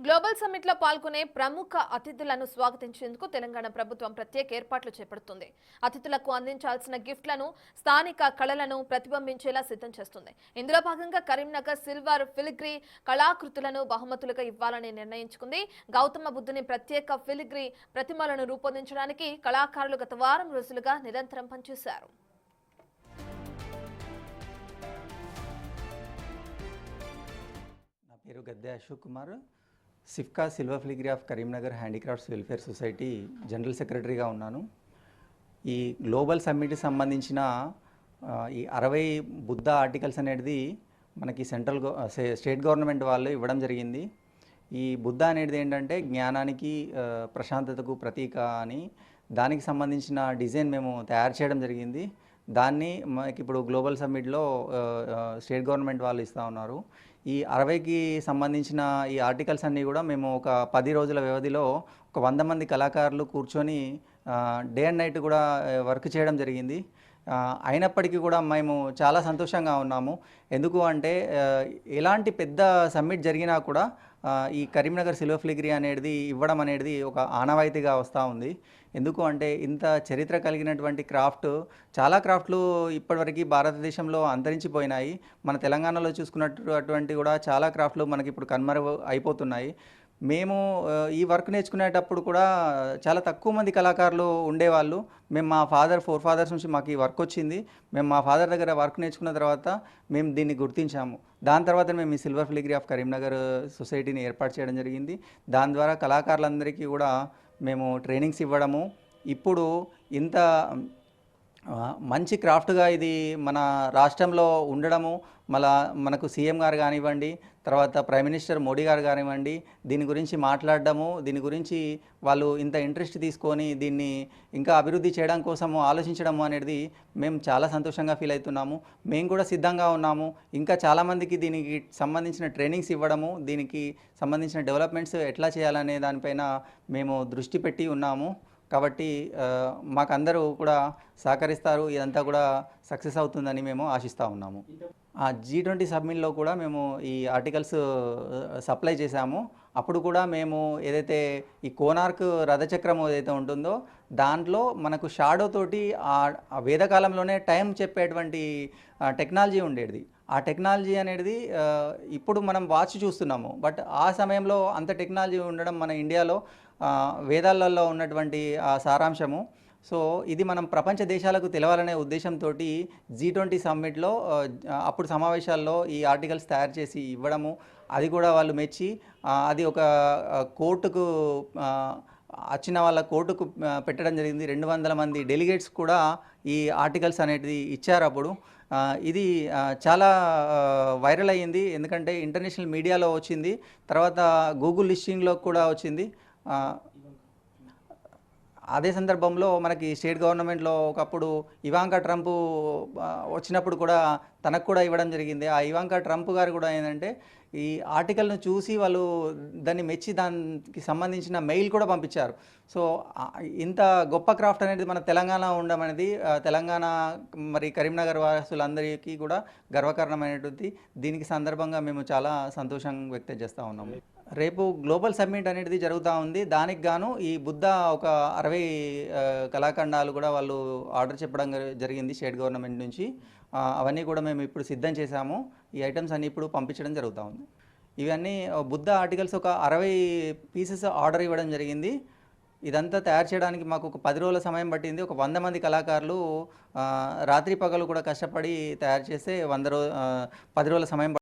Global summit లో పాల్గొనే ప్రముఖ అతిథులను స్వాగతించేందుకు తెలంగాణ ప్రభుత్వం ప్రత్యేక ఏర్పాట్లు చేపడుతుంది. అతిథులకు అందించాల్సిన గిఫ్ట్లను స్థానిక కళలను ప్రతిబింబించేలా సిద్ధం చేస్తుంది. ఇందులో భాగంగా కరీంనగర్ సిల్వర్ ఫిలిగ్రీ కళాకృతులను బహుమతులుగా ఇవ్వాలని నిర్ణయించుకుంది. గౌతమ బుద్ధుని ప్రత్యేక ఫిలిగ్రీ ప్రతిమలను రూపొందించడానికి కళాకారులు గత వారం రోజులుగా నిరంతరం పనిచేశారు. నా పేరు గద్దె అశోక్ కుమార్. సిఫ్కా silver filigree of Karimnagar handicrafts welfare society general సెక్రటరీగా ఉన్నాను. ఈ గ్లోబల్ సమ్మిట్కి సంబంధించిన ఈ 60 బుద్ధ ఆర్టికల్స్ అనేది మనకి స్టేట్ గవర్నమెంట్ వాళ్ళు ఇవ్వడం జరిగింది. ఈ బుద్ధ అనేది ఏంటంటే జ్ఞానానికి ప్రశాంతతకు ప్రతీక అని దానికి సంబంధించిన డిజైన్ మేము తయారు చేయడం జరిగింది. దాన్ని మనకి ఇప్పుడు గ్లోబల్ సమ్మిట్లో స్టేట్ గవర్నమెంట్ వాళ్ళు ఇస్తూ ఉన్నారు. ఈ 60కి సంబంధించిన ఈ ఆర్టికల్స్ అన్నీ కూడా మేము ఒక 10 రోజుల వ్యవధిలో ఒక 100 మంది కళాకారులు కూర్చొని డే అండ్ నైట్ కూడా వర్క్ చేయడం జరిగింది. అయినప్పటికీ కూడా మేము చాలా సంతోషంగా ఉన్నాము. ఎందుకు అంటే ఎలాంటి పెద్ద సమ్మిట్ జరిగినా కూడా ఈ కరీంనగర్ సిల్వర్ ఫిలిగ్రీ అనేది ఇవ్వడం అనేది ఒక ఆనవాయితీగా వస్తూ ఉంది. ఎందుకు అంటే ఇంత చరిత్ర కలిగినటువంటి చాలా క్రాఫ్ట్లు ఇప్పటివరకు భారతదేశంలో అంతరించిపోయినాయి. మన తెలంగాణలో చూసుకున్నటువంటి కూడా చాలా క్రాఫ్ట్లు మనకి ఇప్పుడు కనుమరుగు అయిపోతున్నాయి. మేము ఈ వర్క్ నేర్చుకునేటప్పుడు కూడా చాలా తక్కువ మంది కళాకారులు ఉండేవాళ్ళు. మేము మా ఫోర్ ఫాదర్స్ నుంచి మాకు ఈ వర్క్ వచ్చింది. మేము మా ఫాదర్ దగ్గర వర్క్ నేర్చుకున్న తర్వాత మేము దీన్ని గుర్తించాము. దాని తర్వాత మేము ఈ సిల్వర్ ఫిలిగ్రీ ఆఫ్ కరీంనగర్ సొసైటీని ఏర్పాటు చేయడం జరిగింది. దాని ద్వారా కళాకారులందరికీ కూడా మేము ట్రైనింగ్స్ ఇవ్వడము, ఇప్పుడు ఇంత మంచి క్రాఫ్ట్గా ఇది మన రాష్ట్రంలో ఉండడము, మనకు సీఎం గారు కానివ్వండి, తర్వాత ప్రైమ్ మినిస్టర్ మోడీ గారు కానివ్వండి, దీని గురించి మాట్లాడడము, దీని గురించి వాళ్ళు ఇంత ఇంట్రెస్ట్ తీసుకొని దీన్ని ఇంకా అభివృద్ధి చేయడం కోసము ఆలోచించడము అనేది మేము చాలా సంతోషంగా ఫీల్ అవుతున్నాము. మేము కూడా సిద్ధంగా ఉన్నాము. ఇంకా చాలామందికి దీనికి సంబంధించిన ట్రైనింగ్స్ ఇవ్వడము, దీనికి సంబంధించిన డెవలప్మెంట్స్ ఎట్లా చేయాలనే దానిపైన మేము దృష్టి పెట్టి ఉన్నాము. కాబట్టి మాకందరూ కూడా సహకరిస్తారు. ఇదంతా కూడా సక్సెస్ అవుతుందని మేము ఆశిస్తూ ఉన్నాము. G20 సబ్మిట్లో కూడా మేము ఈ ఆర్టికల్స్ సప్లై చేశాము. అప్పుడు కూడా మేము ఏదైతే ఈ కోనార్క్ రథచక్రం ఏదైతే ఉంటుందో దాంట్లో మనకు షాడో తోటి ఆ వేదకాలంలోనే టైం చెప్పేటువంటి టెక్నాలజీ ఉండేది. ఆ టెక్నాలజీ అనేది ఇప్పుడు మనం వాచ్ చూస్తున్నాము. బట్ ఆ సమయంలో అంత టెక్నాలజీ ఉండడం మన ఇండియాలో వేదాలలో ఉన్నటువంటి ఆ సారాంశము. సో ఇది మనం ప్రపంచ దేశాలకు తెలవాలనే ఉద్దేశంతో G20 సమ్మిట్లో అప్పుడు సమావేశాల్లో ఈ ఆర్టికల్స్ తయారు చేసి ఇవ్వడము, అది కూడా వాళ్ళు మెచ్చి అది ఒక కోర్టుకు వచ్చిన వాళ్ళ కోర్టుకు పెట్టడం జరిగింది. 200 మంది డెలిగేట్స్ కూడా ఈ ఆర్టికల్స్ అనేది ఇచ్చారు. అప్పుడు ఇది చాలా వైరల్ అయ్యింది. ఎందుకంటే ఇంటర్నేషనల్ మీడియాలో వచ్చింది, తర్వాత గూగుల్ లిస్టింగ్లో కూడా వచ్చింది. అదే సందర్భంలో మనకి స్టేట్ గవర్నమెంట్లో ఒకప్పుడు ఇవాంకా ట్రంప్ వచ్చినప్పుడు కూడా తనకు కూడా ఇవ్వడం జరిగింది. ఆ ఇవాంకా ట్రంప్ గారు కూడా ఏంటంటే ఈ ఆర్టికల్ను చూసి వాళ్ళు దాన్ని మెచ్చి దానికి సంబంధించిన మెయిల్ కూడా పంపించారు. సో ఇంత గొప్ప క్రాఫ్ట్ అనేది మన తెలంగాణ ఉండడం అనేది తెలంగాణ మరి కరీంనగర్ వాసులందరికీ కూడా గర్వకారణమైనటువంటి దీనికి సందర్భంగా మేము చాలా సంతోషం వ్యక్తం చేస్తూ ఉన్నాము. రేపు గ్లోబల్ సమ్మిట్ అనేది జరుగుతూ ఉంది. దానికి గాను ఈ బుద్ధ ఒక 60 కళాఖండాలు కూడా వాళ్ళు ఆర్డర్ చెప్పడం జరిగింది స్టేట్ గవర్నమెంట్ నుంచి. అవన్నీ కూడా మేము ఇప్పుడు సిద్ధం చేశాము. ఈ ఐటమ్స్ అన్నీ ఇప్పుడు పంపించడం జరుగుతూ ఉంది. ఇవన్నీ బుద్ధ ఆర్టికల్స్ ఒక 60 పీసెస్ ఆర్డర్ ఇవ్వడం జరిగింది. ఇదంతా తయారు చేయడానికి మాకు ఒక 10 రోజుల సమయం పట్టింది. ఒక 100 మంది కళాకారులు రాత్రి పగలు కూడా కష్టపడి తయారు చేస్తే 10 రోజుల సమయం